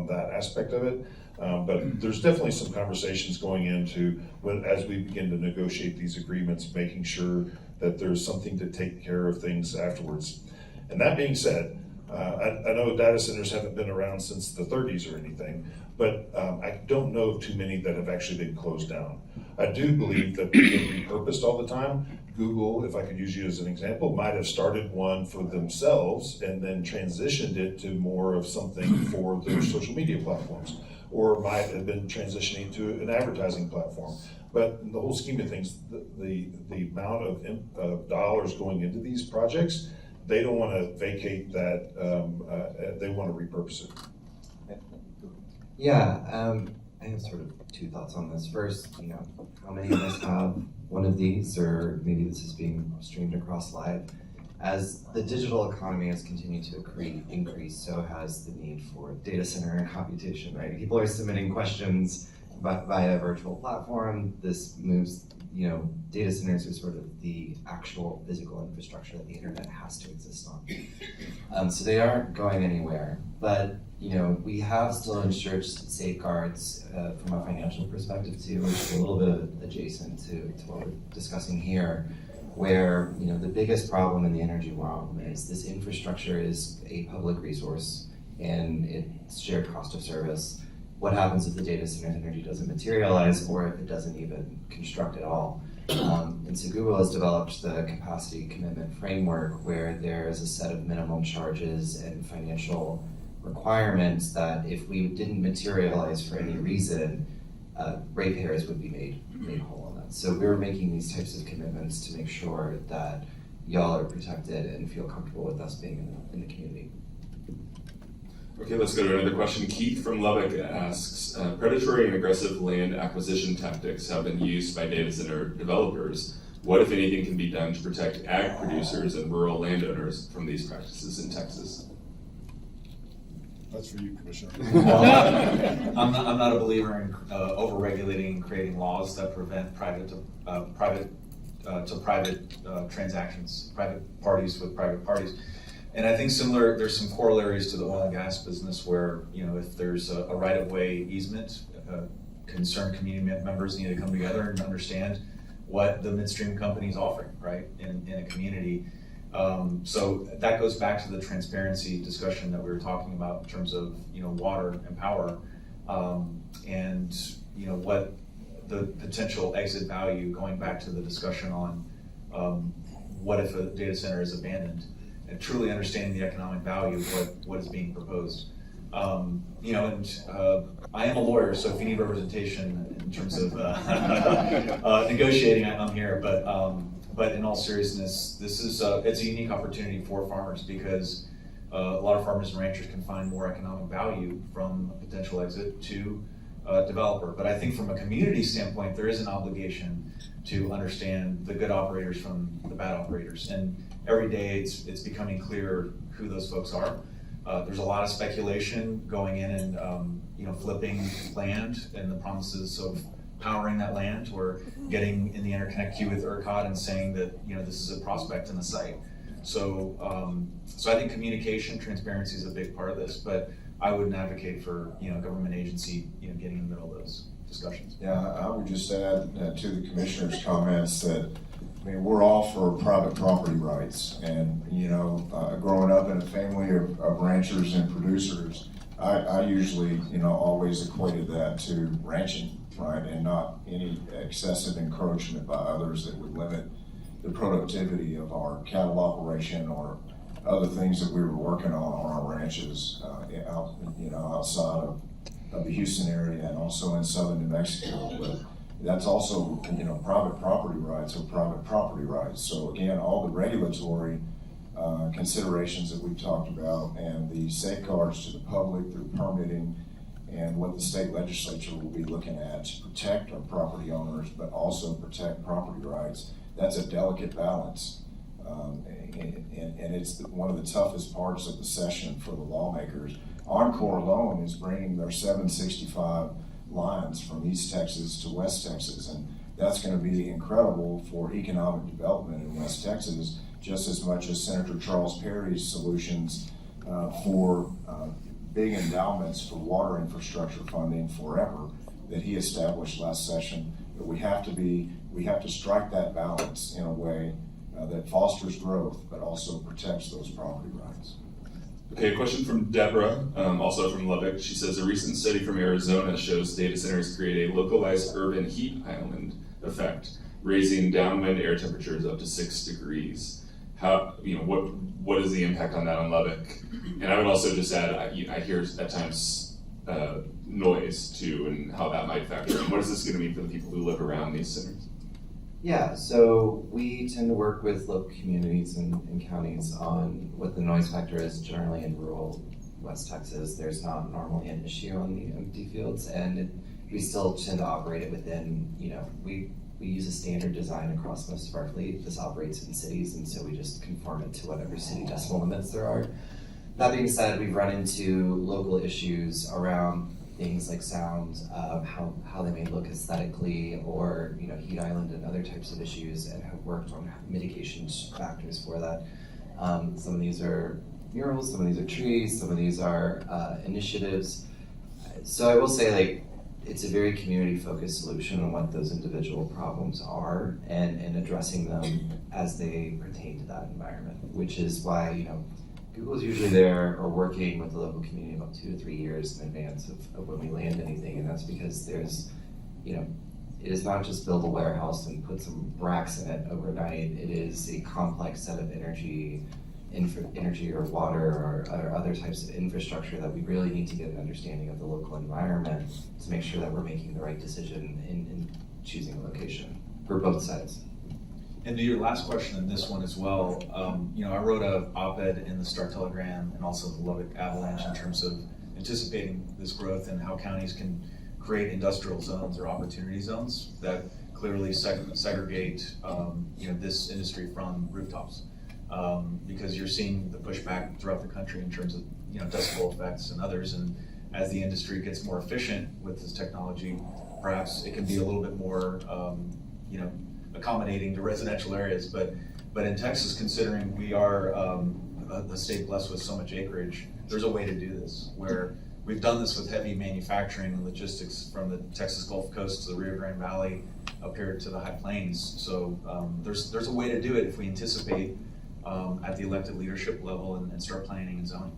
that aspect of it. But there's definitely some conversations going into as we begin to negotiate these agreements, making sure that there's something to take care of things afterwards. And that being said, I know data centers haven't been around since the 30s or anything, but I don't know of too many that have actually been closed down. I do believe that they get repurposed all the time. Google, if I could use you as an example, might have started one for themselves and then transitioned it to more of something for their social media platforms, or might have been transitioning to an advertising platform. But in the whole scheme of things, the amount of dollars going into these projects, they don't want to vacate that, they want to repurpose it. Yeah, I have sort of two thoughts on this. First, how many of us have one of these, or maybe this is being streamed across live? As the digital economy has continued to increase, so has the need for data center and computation, right? People are submitting questions via a virtual platform. This moves, data centers are sort of the actual physical infrastructure that the internet has to exist on. So they aren't going anywhere, but we have still ensured safeguards from a financial perspective too, which is a little bit adjacent to what we're discussing here, where the biggest problem in the energy realm is this infrastructure is a public resource and it's shared cost of service. What happens if the data center's energy doesn't materialize, or if it doesn't even construct at all? And so Google has developed the capacity commitment framework, where there is a set of minimum charges and financial requirements that if we didn't materialize for any reason, ratepayers would be made whole on that. So we're making these types of commitments to make sure that y'all are protected and feel comfortable with us being in the community. Okay, let's go to another question. Keith from Lubbock asks, predatory and aggressive land acquisition tactics have been used by data center developers. What, if anything, can be done to protect ag producers and rural landowners from these practices in Texas? That's for you, Commissioner. Well, I'm not a believer in over-regulating and creating laws that prevent private transactions, private parties with private parties. And I think there's some corollaries to the oil and gas business where, if there's a right-of-way easement, concerned community members need to come together and understand what the midstream company is offering, right, in a community. So that goes back to the transparency discussion that we were talking about in terms of, water and power, and, what the potential exit value, going back to the discussion on what if a data center is abandoned, and truly understanding the economic value of what is being proposed. And I am a lawyer, so if you need representation in terms of negotiating, I'm here. But in all seriousness, this is it's a unique opportunity for farmers, because a lot of farmers and ranchers can find more economic value from a potential exit to a developer. But I think from a community standpoint, there is an obligation to understand the good operators from the bad operators. And every day it's becoming clearer who those folks are. There's a lot of speculation going in and flipping land and the promises of powering that land, or getting in the interconnect queue with ERCOT and saying that this is a prospect in the site. So I think communication, transparency is a big part of this, but I wouldn't advocate for government agency getting in the middle of those discussions. Yeah, I would just add to the commissioner's comments that we're all for private property rights, and growing up in a family of ranchers and producers, I usually always equated that to ranching, right, and not any excessive encroachment by others that would limit the productivity of our cattle operation or other things that we were working on our ranches outside of the Houston area and also in southern New Mexico. But that's also, private property rights are private property rights. So again, all the regulatory considerations that we've talked about and the safeguards to the public through permitting and what the state legislature will be looking at to protect our property owners, but also protect property rights, that's a delicate balance. And it's one of the toughest parts of the session for the lawmakers. Encore alone is bringing their 765 lines from East Texas to West Texas, and that's going to be incredible for economic development in West Texas, just as much as Senator Charles Perry's solutions for big endowments for water infrastructure funding forever that he established last session. But we have to strike that balance in a way that fosters growth, but also protects those property rights. Okay, a question from Deborah, also from Lubbock. She says, a recent study from Arizona shows data centers create a localized urban heat island effect, raising downwind air temperatures up to 6 degrees. How, what is the impact on that on Lubbock? And I would also just add, I hear at times noise too, and how that might factor in. What is this going to mean for the people who live around these centers? Yeah, so we tend to work with local communities and counties on what the noise factor is. Generally in rural West Texas, there's not normally an issue on the empty fields, and we still tend to operate it within, we use a standard design across most of our fleet. This operates in cities, and so we just conform it to whatever city decibel limits there are. That being said, we've run into local issues around things like sound, how they may look aesthetically, or heat island and other types of issues, and have worked on mitigation factors for that. Some of these are murals, some of these are trees, some of these are initiatives. So I will say, it's a very community-focused solution on what those individual problems are, and addressing them as they pertain to that environment, which is why Google's usually there or working with the local community about 2 to 3 years in advance of when we land anything, and that's because there's, it is not just build a warehouse and put some racks in it overnight. It is a complex set of energy or water or other types of infrastructure that we really need to get an understanding of the local environment to make sure that we're making the right decision in choosing a location for both sides. And to your last question and this one as well, I wrote an op-ed in the Star-Telegram and also the Lubbock Avalanche in terms of anticipating this growth and how counties can create industrial zones or opportunity zones that clearly segregate this industry from rooftops. Because you're seeing the pushback throughout the country in terms of decibel effects and others, and as the industry gets more efficient with this technology, perhaps it can be a little bit more accommodating to residential areas. But in Texas, considering we are a state blessed with so much acreage, there's a way to do this where we've done this with heavy manufacturing and logistics from the Texas Gulf Coast to the Rio Grande Valley up here to the High Plains. So there's a way to do it if we anticipate at the elected leadership level and start planning and zoning.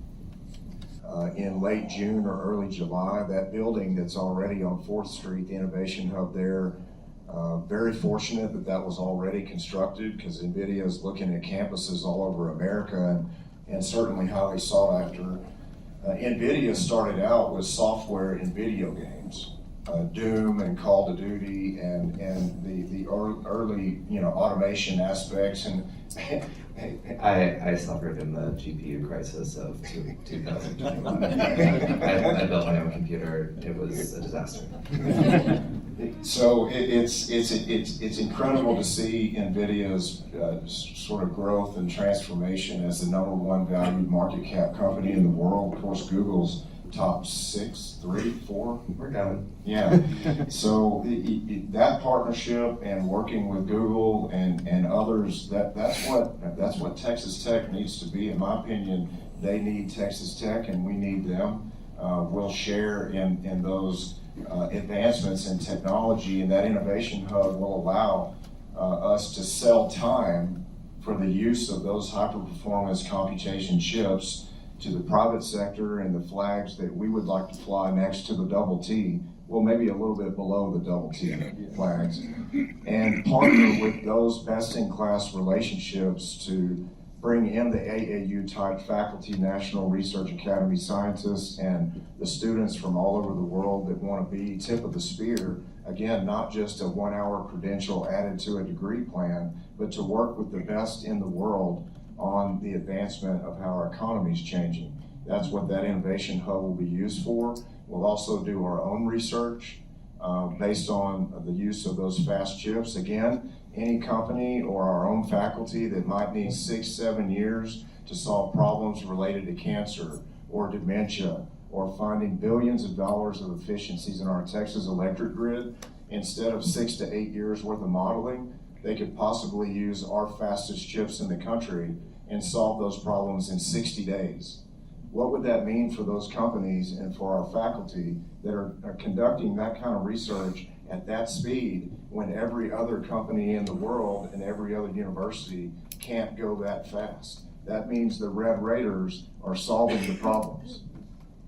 In late June or early July, that building that's already on 4th Street, the Innovation Hub there, very fortunate that was already constructed, because NVIDIA is looking at campuses all over America and certainly highly sought after. NVIDIA started out with software in video games, Doom and Call of Duty and the early automation aspects, and I suffered in the GPU crisis of 2021. I built my own computer. It was a disaster. So it's incredible to see NVIDIA's sort of growth and transformation as the #1 valued market cap company in the world. Of course, Google's top 6, 3, 4. We're coming. Yeah. So that partnership and working with Google and others, that's what Texas Tech needs to be. In my opinion, they need Texas Tech and we need them. We'll share in those advancements in technology, and that innovation hub will allow us to sell time for the use of those high-performance computation chips to the private sector and the flags that we would like to fly next to the double T, well, maybe a little bit below the double T flags, and partner with those best-in-class relationships to bring in the AAU-type faculty, National Research Academy scientists, and the students from all over the world that want to be tip of the spear. Again, not just a 1-hour credential added to a degree plan, but to work with the best in the world on the advancement of how our economy is changing. That's what that innovation hub will be used for. We'll also do our own research based on the use of those fast chips. Again, any company or our own faculty that might need 6-7 years to solve problems related to cancer or dementia or finding billions of dollars of efficiencies in our Texas electric grid, instead of 6 to 8 years worth of modeling, they could possibly use our fastest chips in the country and solve those problems in 60 days. What would that mean for those companies and for our faculty that are conducting that kind of research at that speed when every other company in the world and every other university can't go that fast? that means the red raiders are solving the problems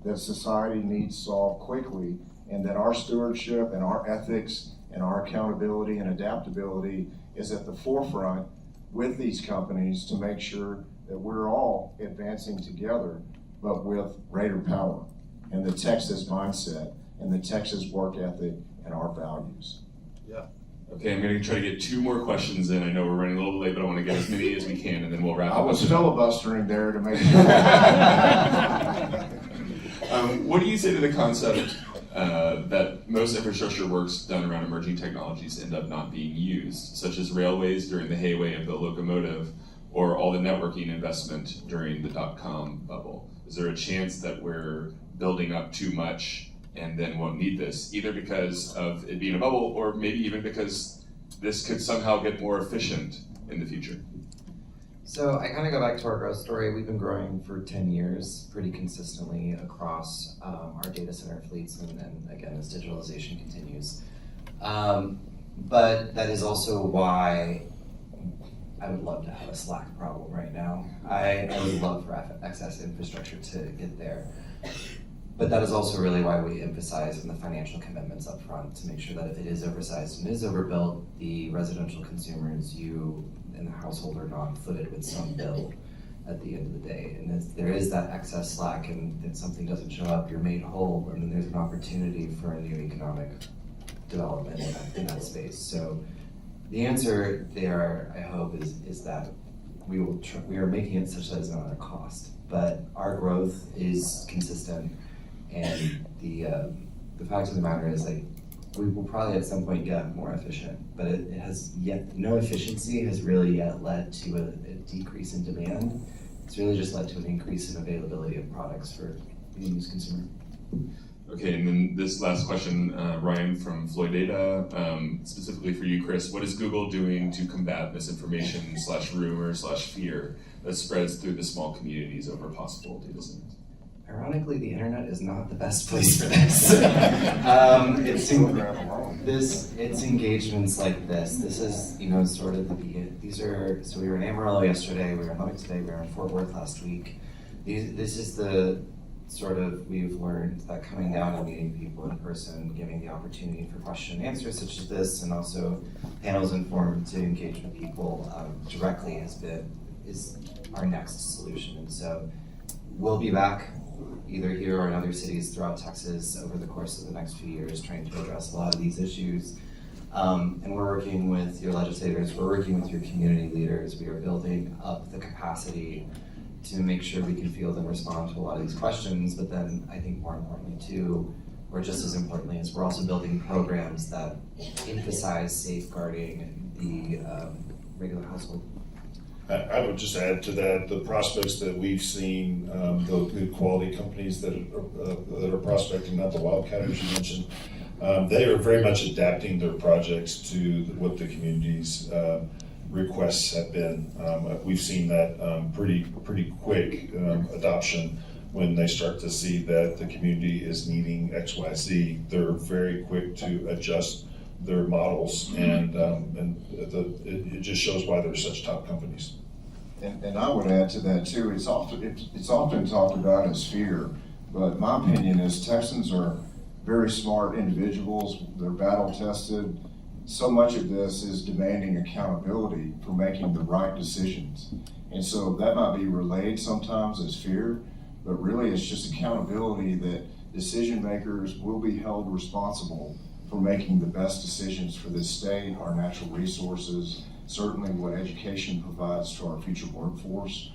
that society needs solved quickly, and that our stewardship and our ethics and our accountability and adaptability is at the forefront with these companies to make sure that we're all advancing together, but with greater power and the Texas mindset and the Texas work ethic and our values. Okay, I'm going to try to get 2 more questions in. I know we're running a little late, but I want to get as many as we can, and then we'll wrap up. I was with filibustering there to make sure. What do you say to the concept that most infrastructure works done around emerging technologies end up not being used, such as railways during the heyday of the locomotive, or all the networking investment during the .com bubble? Is there a chance that we're building up too much and then won't need this, either because of it being a bubble, or maybe even because this could somehow get more efficient in the future? So I kind of go back to our growth story. We've been growing for 10 years pretty consistently across our data center fleets, and again, as digitalization continues. But that is also why I would love to have a Slack problem right now. I would love for excess infrastructure to get there. But that is also really why we emphasize on the financial commitments up front to make sure that if it is oversized and is overbuilt, the residential consumers, you and the household, are not footed with some bill at the end of the day. And if there is that excess slack and if something doesn't show up, you're made whole, and then there's an opportunity for a new economic development in that space. So the answer there, I hope, is that we are making it such that it's not a cost, but our growth is consistent. And the fact of the matter is, like, we will probably at some point get more efficient, but it has yet, no efficiency has really yet led to a decrease in demand. It's really just led to an increase in availability of products for the end consumer. Okay, and then this last question, Ryan from Floyd Data, specifically for you, Chris. What is Google doing to combat misinformation /rumor/fear that spreads through the small communities over possible data centers? Ironically, the internet is not the best place for this. It's engagements like this. This is, sort of so we were in Amarillo yesterday, we were in Lubbock today, we were in Fort Worth last week. This is the sort of, we've learned that coming down and meeting people in person, giving the opportunity for question and answers such as this, and also panels and forums to engage with people directly is our next solution. And so we'll be back either here or in other cities throughout Texas over the course of the next few years, trying to address a lot of these issues. And we're working with your legislators, we're working with your community leaders, we are building up the capacity to make sure we can field and respond to a lot of these questions, but then I think more importantly too, or just as importantly, is we're also building programs that emphasize safeguarding the regular household. I would just add to that, the prospects that we've seen, the good quality companies that are prospecting, not the wildcatters you mentioned, they are very much adapting their projects to what the community's requests have been. We've seen that pretty quick adoption when they start to see that the community is needing XYZ. They're very quick to adjust their models, and it just shows why they're such top companies. And I would add to that too. It's often talked about as fear, but my opinion is Texans are very smart individuals. They're battle tested. So much of this is demanding accountability for making the right decisions, and so that might be relayed sometimes as fear, but really it's just accountability that decision makers will be held responsible for making the best decisions for this state, our natural resources, certainly what education provides to our future workforce.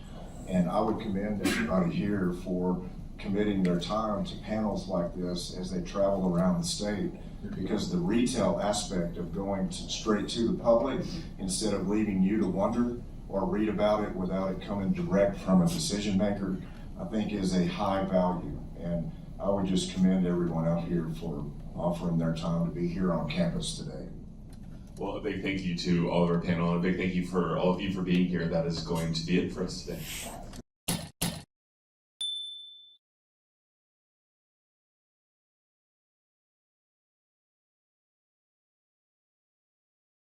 And I would commend everybody here for committing their time to panels like this as they travel around the state, because the retail aspect of going straight to the public instead of leaving you to wonder or read about it without it coming direct from a decision maker, I think is a high value. And I would just commend everyone out here for offering their time to be here on campus today. Well, a big thank you to all of our panel, and a big thank you for all of you for being here. That is going to be it for us today.